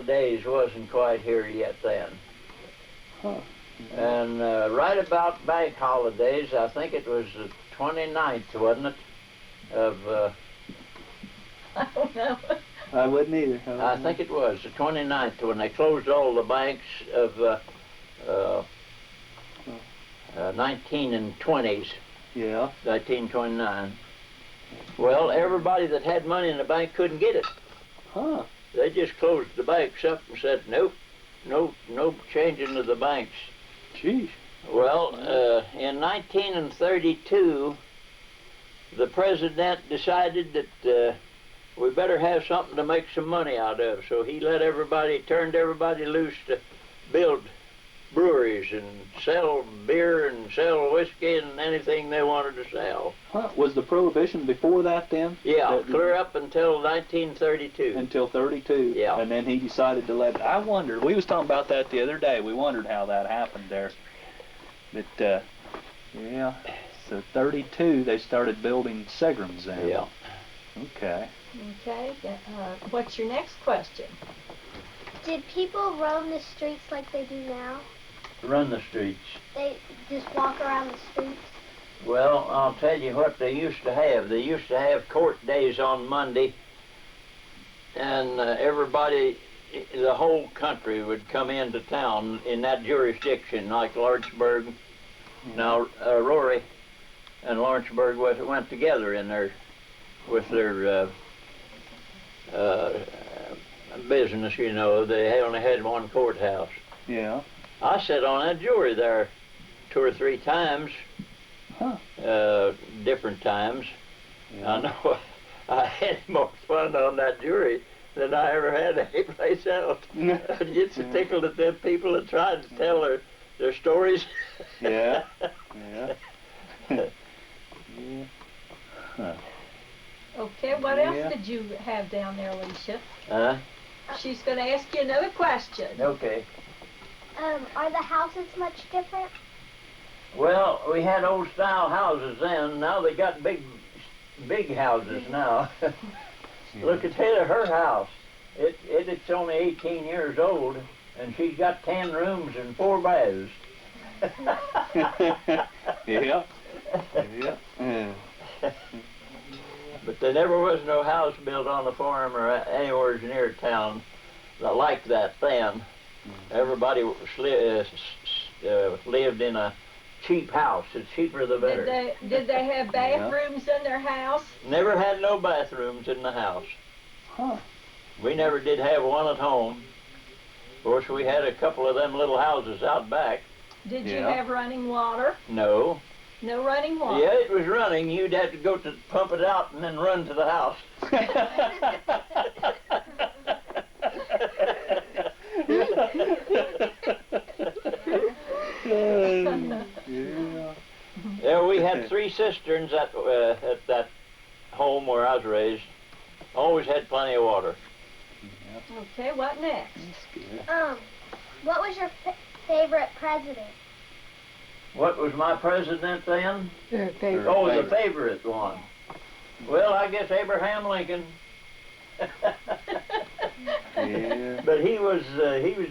Days wasn't quite here yet then. Huh. And right about bank holidays, I think it was the 29th, wasn't it? Of I don't know. I wouldn't either. I think it was the 29th when they closed all the banks of 19 and 20s. Yeah. 1929. Well, everybody that had money in the bank couldn't get it. Huh. They just closed the banks up and said, nope, no changing of the banks. Jeez. Well, in 1932, the president decided that we better have something to make some money out of. So he turned everybody loose to build breweries and sell beer and sell whiskey and anything they wanted to sell. Huh. Was the Prohibition before that then? Yeah, clear up until 1932. Until 32. Yeah. And then he decided to let it. I wondered, we was talking about that the other day. We wondered how that happened there. But, yeah, so 32 they started building Segrams then. Yeah. Okay. Okay, what's your next question? Did people roam the streets like they do now? Run the streets. They just walk around the streets? Well, I'll tell you what they used to have. They used to have court days on Monday, and everybody, the whole country would come into town in that jurisdiction, like Lawrenceburg. Mm-hmm. Now, Rory and Lawrenceburg went together in there with their business, you know. They only had one courthouse. Yeah. I sat on that jury there 2 or 3 times. Huh. Different times. Yeah. I know I had more fun on that jury than I ever had any place else. I'd get so tickled at them people that tried to tell their stories. Yeah. Yeah. Yeah. Huh. Okay, what else did you have down there, Alicia? Huh? She's going to ask you another question. Okay. Are the houses much different? Well, we had old style houses then. Now they got big houses now. Look at her house. It's only 18 years old, and she's got 10 rooms and 4 baths. Yeah. Yeah. But there never was no house built on the farm or anywhere near town like that then. Everybody lived in a cheap house. The cheaper the better. Did they have bathrooms in their house? Never had no bathrooms in the house. Huh. We never did have one at home. Of course, we had a couple of them little houses out back. Did you have running water? No. No running water? Yeah, it was running. You'd have to go to pump it out and then run to the house. Yeah, we had 3 cisterns at that home where I was raised. Always had plenty of water. Okay, what next? What was your favorite president? What was my president then? Favorite. Oh, the favorite one. Well, I guess Abraham Lincoln. Yeah. But he was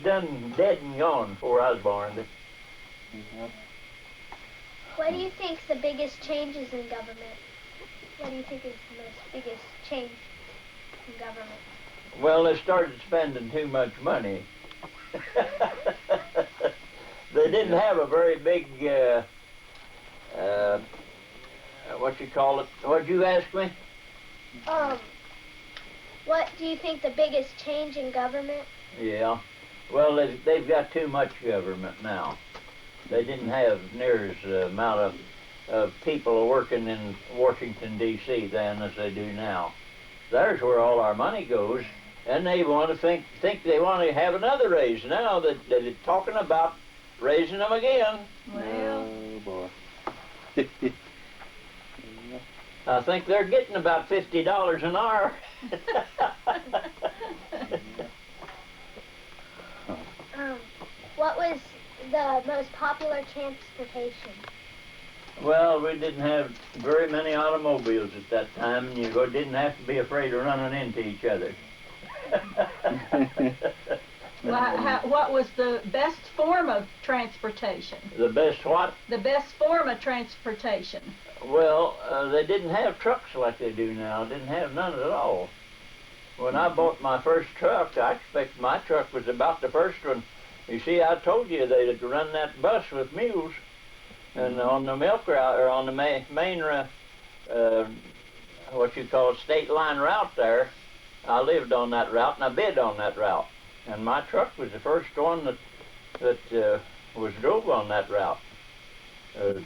done dead and gone before I was born. What do you think is the biggest changes in government? What do you think is the biggest change in government? Well, they started spending too much money. They didn't have a very big, what you call it? What'd you ask me? What do you think the biggest change in government? Yeah. Well, they've got too much government now. They didn't have near as amount of people working in Washington, D.C. then as they do now. There's where all our money goes, and they want to think they want to have another raise now that they're talking about raising them again. Well, Oh, boy. I think they're getting about $50 an hour. What was the most popular transportation? Well, we didn't have very many automobiles at that time, and you didn't have to be afraid of running into each other. What was the best form of transportation? The best what? The best form of transportation. Well, they didn't have trucks like they do now. Didn't have none at all. When I bought my first truck, I expect my truck was about the first one. You see, I told you they'd run that bus with mules, and on the milk route, or on the main, what you call state line route there, I lived on that route and I bid on that route. And my truck was the first one that was drove on that route.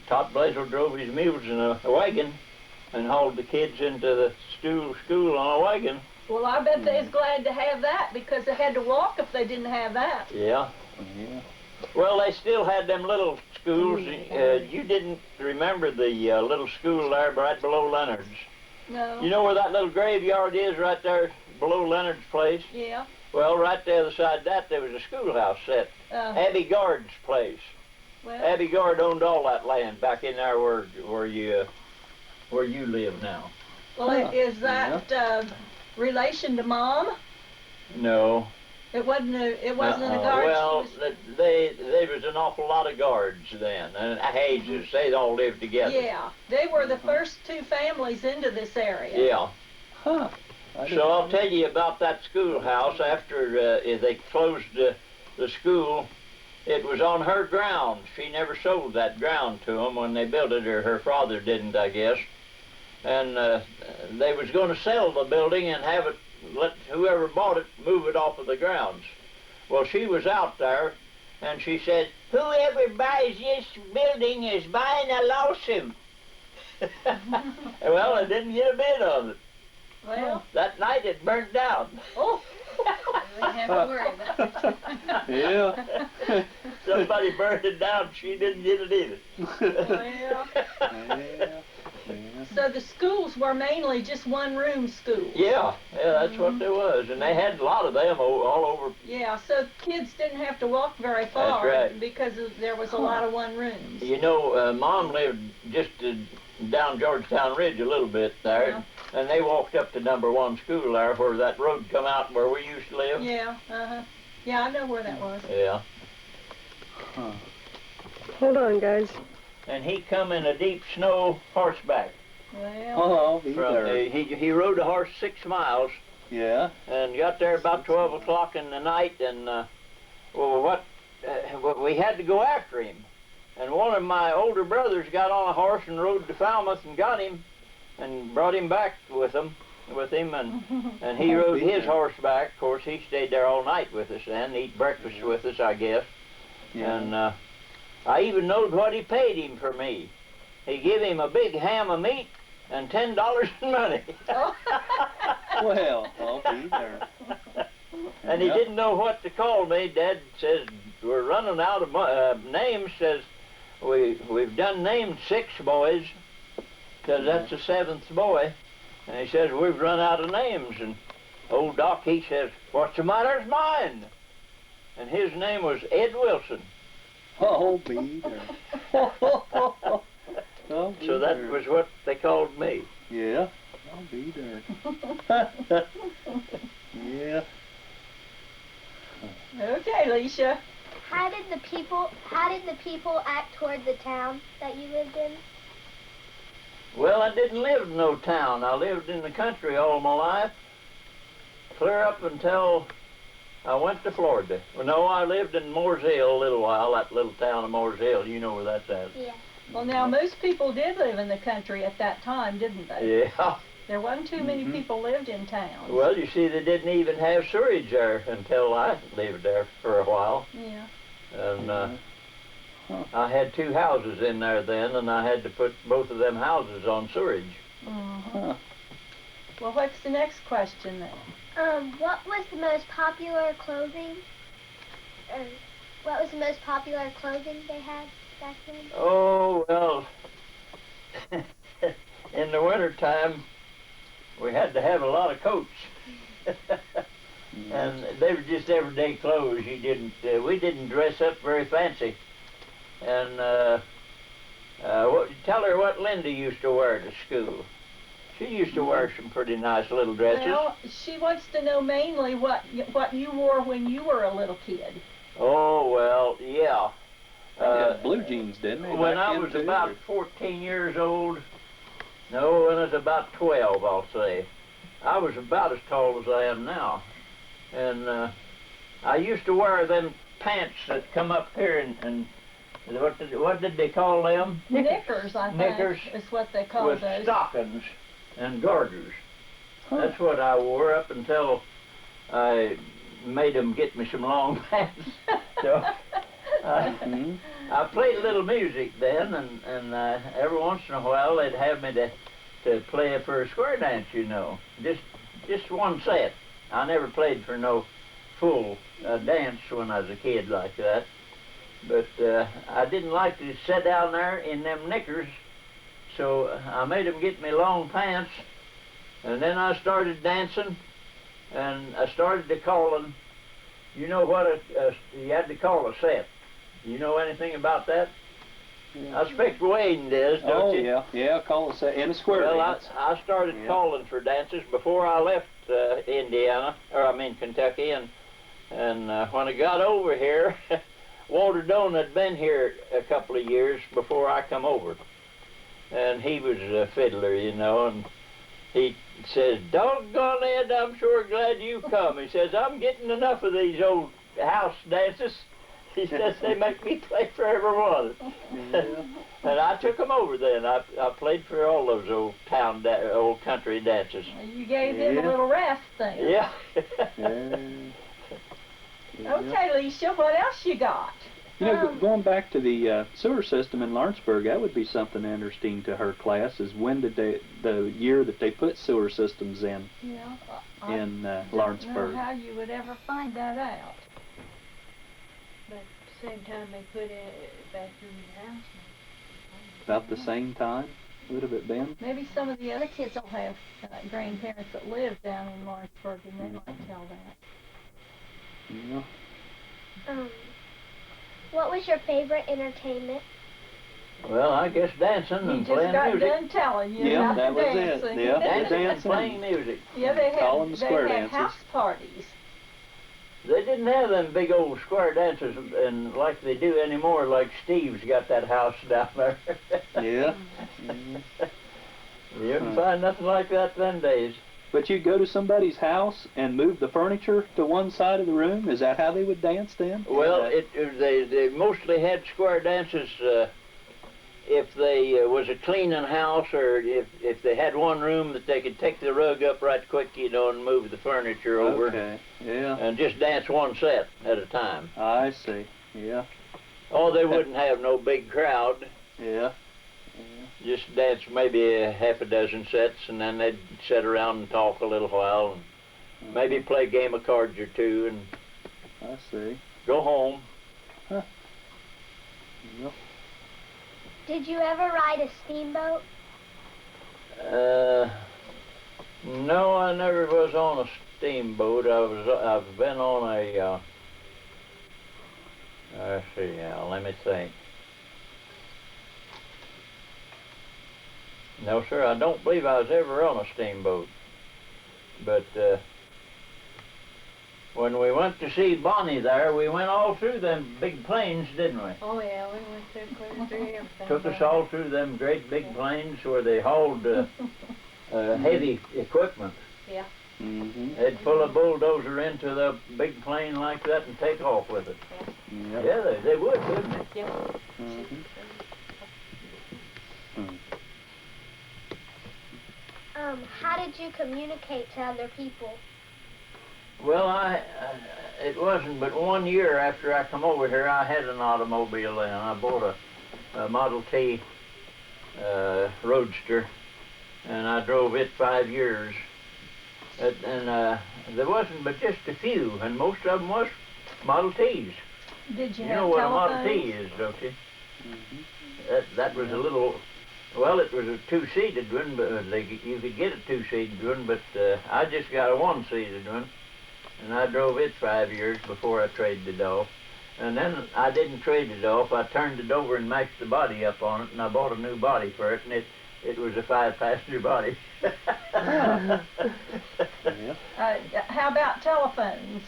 Todd Blaisdell drove his mules in a wagon and hauled the kids into the school on a wagon. Well, I bet they was glad to have that because they had to walk if they didn't have that. Yeah. Yeah. Well, they still had them little schools. You didn't remember the little school there right below Leonard's. No. You know where that little graveyard is right there below Leonard's place? Yeah. Well, right the other side of that, there was a schoolhouse set. Abby Guard's place. Well, Abby Guard owned all that land back in there where you live now. Well, is that relation to Mom? No. It wasn't a guard. Well, there was an awful lot of guards then, and Hages, they all lived together. Yeah, they were the first two families into this area. Yeah. Huh. So I'll tell you about that schoolhouse. After they closed the school, it was on her ground. She never sold that ground to them when they built it, or her father didn't, I guess. And they was going to sell the building and have it, let whoever bought it move it off of the grounds. Well, she was out there, and she said, "Whoever buys this building is buying a lawsuit." Well, I didn't get a bid on it. Well, that night it burnt down. Oh. We didn't have to worry about it. Yeah. Somebody burned it down. She didn't get it either. Well. Yeah. So the schools were mainly just one-room schools. Yeah, that's what there was, and they had a lot of them all over. Yeah, so kids didn't have to walk very far. That's right. Because there was a lot of one-rooms. You know, Mom lived just down Georgetown Ridge a little bit there, Yeah. and they walked up to number 1 school there where that road come out where we used to live. Yeah, yeah, I know where that was. Yeah. Huh. Hold on, guys. And he come in a deep snow horseback. Well, Oh, be there. He rode a horse 6 miles. Yeah. And got there about 12 o'clock in the night, and we had to go after him. And one of my older brothers got on a horse and rode to Falmouth and got him, and brought him back with him, and he rode his horse back. Of course, he stayed there all night with us and eat breakfast with us, I guess. Yeah. And I even knowed what he paid him for me. He gave him a big ham of meat and $10 in money. Well, I'll be there. And he didn't know what to call me. Dad says, "We're running out of names." Says, we've done named 6 boys, because that's the 7th boy. And he says, "We've run out of names." And old Doc, he says, "What's the matter with mine?" And his name was Ed Wilson. Oh, be there. I'll be So that there. was what they called me. Yeah, I'll be there. Yeah. okay, Alicia. How did the people act toward the town that you lived in? Well, I didn't live in no town. I lived in the country all my life, clear up until I went to Florida. Well, no, I lived in Moores Hill a little while, that little town of Moores Hill. You know where that's at. Yeah. Well, now, most people did live in the country at that time, didn't they? Yeah. There wasn't too many people lived in town. Well, you see, they didn't even have sewage there until I lived there for a while. Yeah. And I had 2 houses in there then, and I had to put both of them houses on sewage. Well, what's the next question then? What was the most popular clothing? What was the most popular clothing they had back then? Oh, well, in the wintertime, we had to have a lot of coats. And they were just everyday clothes. We didn't dress up very fancy. And tell her what Linda used to wear to school. She used to wear some pretty nice little dresses. Well, she wants to know mainly what you wore when you were a little kid. Oh, well, yeah. They had blue jeans, didn't they? When back I then, was too, about or- 14 years old, no, when I was about 12, I'll say, I was about as tall as I am now. And I used to wear them pants that come up here and what did they call them? Knickers, I think, Knickers is what they call with those. stockings and garters. Huh. That's what I wore up until I made them get me some long pants. So Mhm. I played a little music then, and every once in a while they'd have me to play for a square dance, you know. Just one set. I never played for no full dance when I was a kid like that. But I didn't like to sit down there in them knickers, so I made them get me long pants, and then I started dancing, and I started to calling. You know what you had to call a set. You know anything about that? I expect Wayne does, don't Oh, you? yeah, call it in a square Well, dance. I started Yeah. calling for dances before I left Kentucky, and when I got over here, Walter Doan had been here a couple of years before I come over, and he was a fiddler, you know, and he says, "Doggone Ed, I'm sure glad you come." He says, "I'm getting enough of these old house dances." He says, "They make me play for every one." And I took them over then. I played for all those old old country dances. You gave them Yeah. a little rest then. Yeah. Okay, Alicia, what else you got? You know, going back to the sewer system in Lawrenceburg, that would be something interesting to her class. Is when did the year that they put sewer systems in Yeah, in don't Lawrenceburg? know how you would ever find that out. But at the same time, they put it back in the house. About the same time, would have it been? Maybe some of the other kids will have grandparents that live down in Lawrenceburg, and they might tell that. Yeah. What was your favorite entertainment? Well, I guess dancing You and just playing got music. done telling you Yeah, about that the was it. dancing. Yeah, Dancing and dancing. playing music. Yeah, they Call 'em had, square they had dances. house parties. They didn't have them big old square dances and like they do anymore, like Steve's got that house down there. Yeah. You didn't find nothing like that them days. But you'd go to somebody's house and move the furniture to one side of the room? Is that how they would dance then? Well, they mostly had square dances if they was a cleaning house, or if they had one room that they could take the rug up right quick, you know, and move the furniture over. Okay, yeah. And just dance one set at a time. I see, yeah. Oh, they wouldn't have no big crowd. Yeah. Just dance maybe a half a dozen sets, and then they'd sit around and talk a little while, and maybe play a game of cards or two, and I see. go home. Huh. Yep. Did you ever ride a steamboat? No, I never was on a steamboat. I've been on a. Let's see now. Let me think. No, sir, I don't believe I was ever on a steamboat. But when we went to see Bonnie there, we went all through them big planes, didn't we? Oh yeah, we went through clear through everything. Took us all through them great big planes where they hauled heavy equipment. Yeah. Mm-hmm. They'd pull a bulldozer into the big plane like that and take off with it. Yep. Yeah, they would, wouldn't they? Yep. Mhm. How did you communicate to other people? Well, it wasn't but 1 year after I come over here, I had an automobile, and I bought a Model T Roadster, and I drove it 5 years. And there wasn't but just a few, and most of them was Model Ts. Did you You have know what a Model telephones? T is, don't you? Mhm. That was a little, well, it was a two-seated one, but you could get a two-seated one, but I just got a one-seated one, and I drove it 5 years before I traded it off. And then I didn't trade it off. I turned it over and matched the body up on it, and I bought a new body for it, and It was a 5-passenger body. Yeah. How about telephones?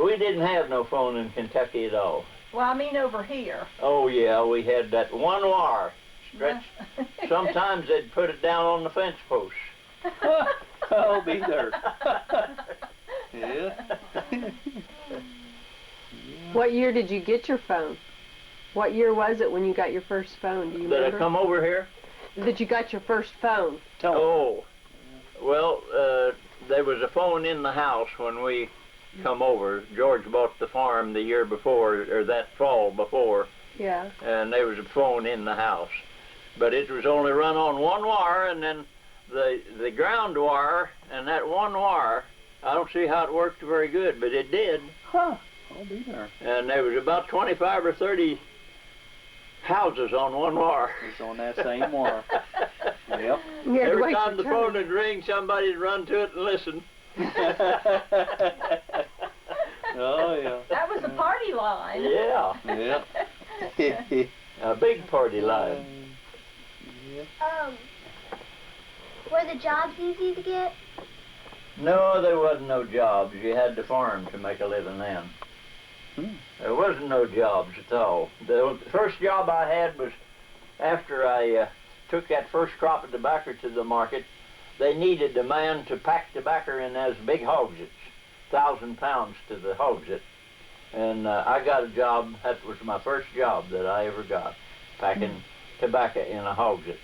We didn't have no phone in Kentucky at all. Well, I mean over here. Oh yeah, we had that one wire stretched. Sometimes they'd put it down on the fence post. I'll be there. Yeah. What year did you get your phone? What year was it when you got your first phone? Do you Did I remember? come over here? That you got your first phone? Oh, well, there was a phone in the house when we come over. George bought the farm the year before, or that fall before, Yeah. and there was a phone in the house. But it was only run on one wire, and then the ground wire, and that one wire, I don't see how it worked very good, but it did. Huh. I'll be there. And there was about 25 or 30 houses on one wire. It's on that same wire. Yep. You had to Every wait time your the turn. phone would ring, somebody'd run to it and listen. Oh yeah. That was a party line. Yeah, Yeah. a big party line. Were the jobs easy to get? No, there wasn't no jobs. You had to farm to make a living then. There wasn't no jobs at all. The first job I had was after I took that first crop of tobacco to the market. They needed a man to pack tobacco in those big hogsets, 1,000 pounds to the hogset. And I got a job. That was my first job that I ever got, packing tobacco in a hogshet.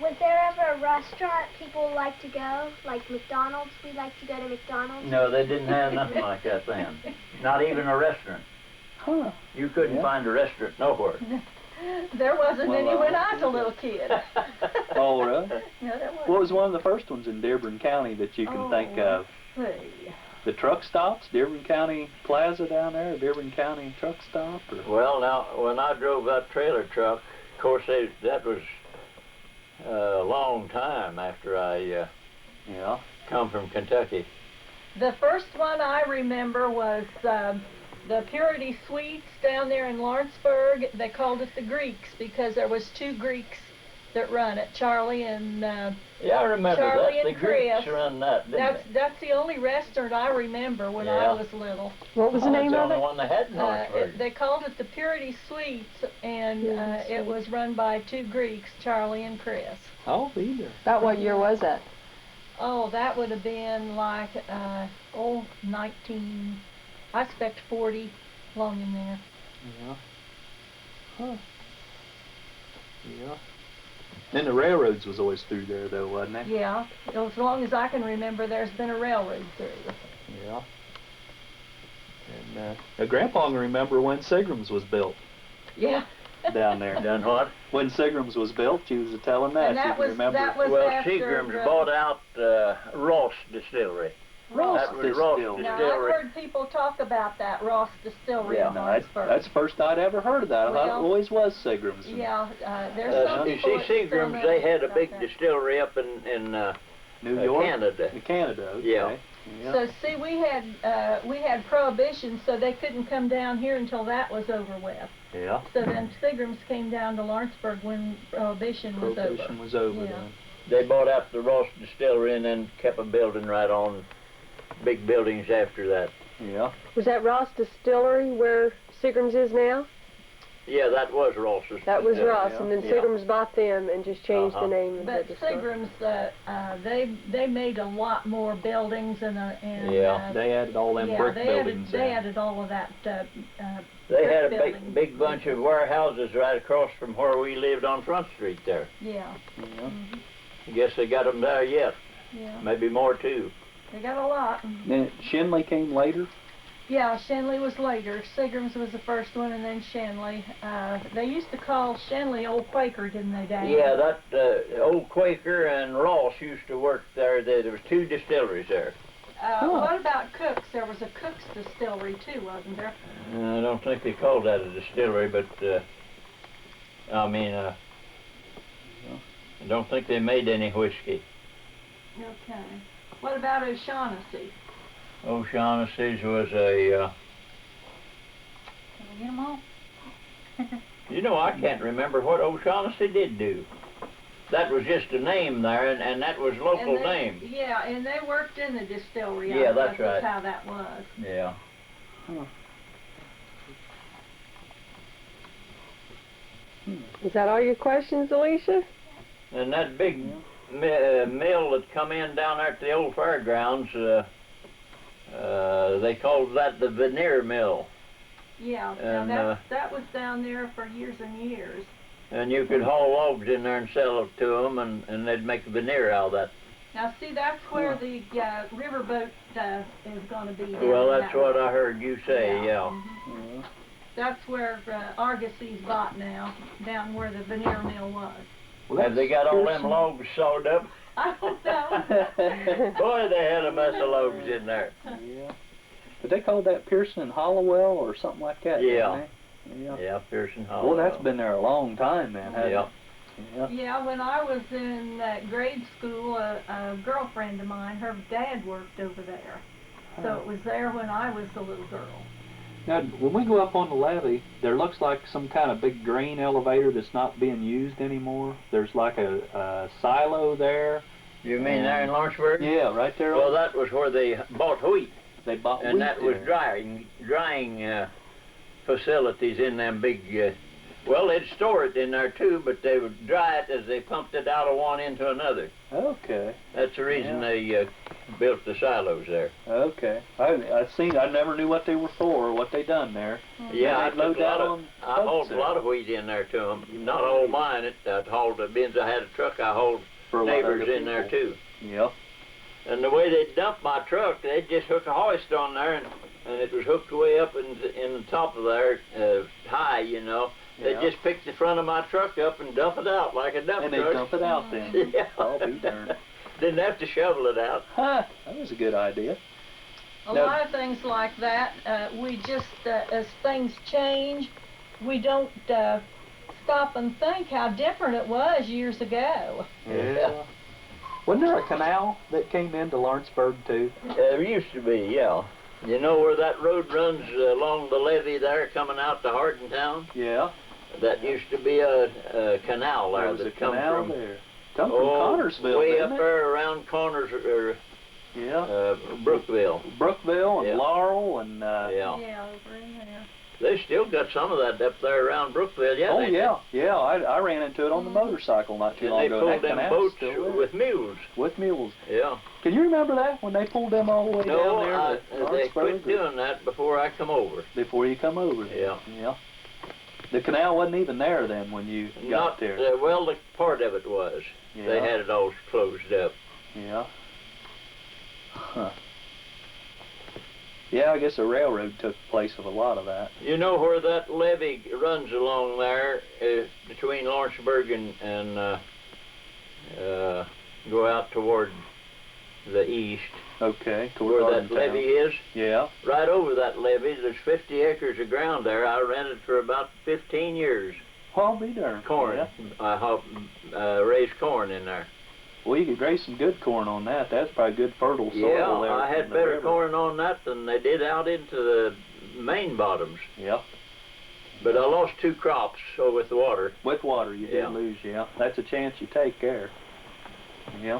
Was there ever a restaurant people like to go? Like McDonald's? We like to go to McDonald's. No, they didn't have nothing like that then. Not even a restaurant. Huh. You couldn't find a restaurant nowhere. There wasn't Well, any when I was a little kid. Oh, really? No, there wasn't. What was one of the first ones in Dearborn County that you can think of? See. The truck stops? Dearborn County Plaza down there? Dearborn County truck stop? Or? Well, now, when I drove that trailer truck, of course, that was a long time after I come from Kentucky. The first one I remember was the Purity Sweets down there in Lawrenceburg. They called it the Greeks because there was two Greeks that run it, Charlie and Yeah, I remember Charlie that. and The Greeks Chris. run that, didn't they? that's the only restaurant I remember when I Yeah. was little. What was the name That's of the it? only one they had in Lawrenceburg. They called it the Purity Sweets, and Purity it was run by two Greeks, Charlie and Chris. I'll be there. About what year was that? Oh, that would have been like 19, I expect 40, long in there. Yeah. Huh. Yeah. And the railroads was always through there, though, wasn't it? Yeah, as long as I can remember, there's been a railroad through. Yeah. And Grandpa can remember when Seagram's was built Yeah. down there. Done what? When Seagram's was built, she was telling that. And She that can was remember. that was Well, after Seagram's bought out Ross Distillery. Ross That was Ross Distillery. Now I've Distillery. heard people talk about that Ross Distillery Yeah, in No, Lawrenceburg. that's the first I'd ever heard of that. I thought it Well, always was Seagram's. Yeah, there's some You people see, that still Seagram's, know they had a about big that. distillery up in New York? Canada. Canada, okay. Yeah. Yeah. So see, we had Prohibition, so they couldn't come down here until that was over with. Yeah. So then Seagram's came down to Lawrenceburg when Prohibition was Prohibition over. was over Yeah. then. They bought out the Ross Distillery and then kept a building right on, big buildings after that. Yeah. Was that Ross Distillery where Seagram's is now? Yeah, that was Ross's. That was Distillery. Ross, and then Yeah. Seagram's bought them and just changed Uh-huh. the name of But the store. Seagram's, they made a lot more buildings and Yeah, They added all them yeah, brick they buildings added, they in. added all of that. They had a brick buildings. big bunch of warehouses right across from where we lived on Front Street there. Yeah, Yeah. I guess they got them there yet. yeah, Maybe more too. they got a lot. Then Shenley came later. Yeah, Shenley was later. Seagram's was the first one, and then Shenley. They used to call Shenley Old Quaker, didn't they, Dad? Yeah, that old Quaker and Ross used to work there. There was two distilleries there. What about Cook's? There was a Cook's distillery too, wasn't there? I don't think they called that a distillery, but I mean, I don't think they made any whiskey. Okay. What about O'Shaughnessy? O'Shaughnessy's was a Can we get them all? You know, I can't remember what O'Shaughnessy did do. That was just a name there, and that was local name. Yeah, and they worked in the distillery. Yeah, that's right. That's how that was. Yeah. Is that all your questions, Alicia? And that big mill that come in down there at the old fairgrounds, they called that the veneer mill. Yeah, And, now that was down there for years and years. And you could haul logs in there and sell it to them, and they'd make veneer out of that. Now, see, that's where the riverboat is going to be. Well, that's what I heard you say, yeah. Mhm. That's where Argosie's bought now, down where the veneer mill was. Well, have they got all them logs sawed up? I don't know. Boy, they had a mess of logs in there. Yeah. But they called that Pearson and Hollowell or something like that, Yeah. didn't they? Yeah. Yeah, Pearson Hall. Well, that's been there a long time, man, hasn't Yeah. it? Yeah. Yeah, when I was in grade school, a girlfriend of mine, her dad worked over there. So it was there when I was a little girl. Now, when we go up on the levee, there looks like some kind of big grain elevator that's not being used anymore. There's like a silo there. You mean there in Lawrenceburg? Yeah, right there. Well, that was where they bought wheat. They bought And wheat that was there. drying facilities in them big, well, they'd store it in there too, but they would dry it as they pumped it out of one into another. Okay. That's the reason they built the silos there. Okay. I never knew what they were for or what they done there. Yeah, I They'd load took a lot that of, on I boats hauled a there. lot of wheat in there to them. Not all mine. I hauled the bins. I had a truck. I hauled For a lot of neighbors other in there people. too. Yep. And the way they dumped my truck, they'd just hook a hoist on there, and it was hooked way up in the top of there, high, you know. They'd Yeah. just pick the front of my truck up and dump it out like a dump And truck. they dump it out then. Yeah. I'll be darned. Didn't have to shovel it out. Huh, that was a good idea. A Now- lot of things like that, we just, as things change, we don't stop and think how different it was years ago. Yeah. Wasn't there a canal that came into Lawrenceburg too? There used to be, yeah. You know where that road runs along the levee there, coming out to Hardentown? Yeah. That used to be a canal there There was a that come canal from, there. Come from Connorsville, way didn't up it? there around Connors, or Yeah. Brookville. Brookville and Yeah. Laurel and Yeah. Over in there. They still got some of that up there around Brookville, yeah. oh they yeah, yeah. I ran into it on the motorcycle not too And long they ago. pulled and that them canal's boats still there. with mules. With mules. Yeah. Can you remember that when they pulled them all the way No, down there to they Lawrenceburg? quit doing that before I come over. Before you come over there. Yeah. Yeah. The canal wasn't even there then when you got Not there. well, the part of it was. Yeah. They had it all closed up. Yeah. Huh. Yeah, I guess the railroad took place of a lot of that. You know where that levee runs along there, between Lawrenceburg and go out toward the east, Okay. Toward where that Hardentown. levee is? Yeah. Right over that levee, there's 50 acres of ground there. I rented for about 15 years. I'll be darned. Corn. Yeah. I raised corn in there. Well, you could raise some good corn on that. That's probably good fertile soil Yeah, there. I from had the better river. corn on that than they did out into the main bottoms. Yeah. But I lost 2 crops with the water. With water, you Yeah. did lose, yeah. That's a chance you take there. Yeah.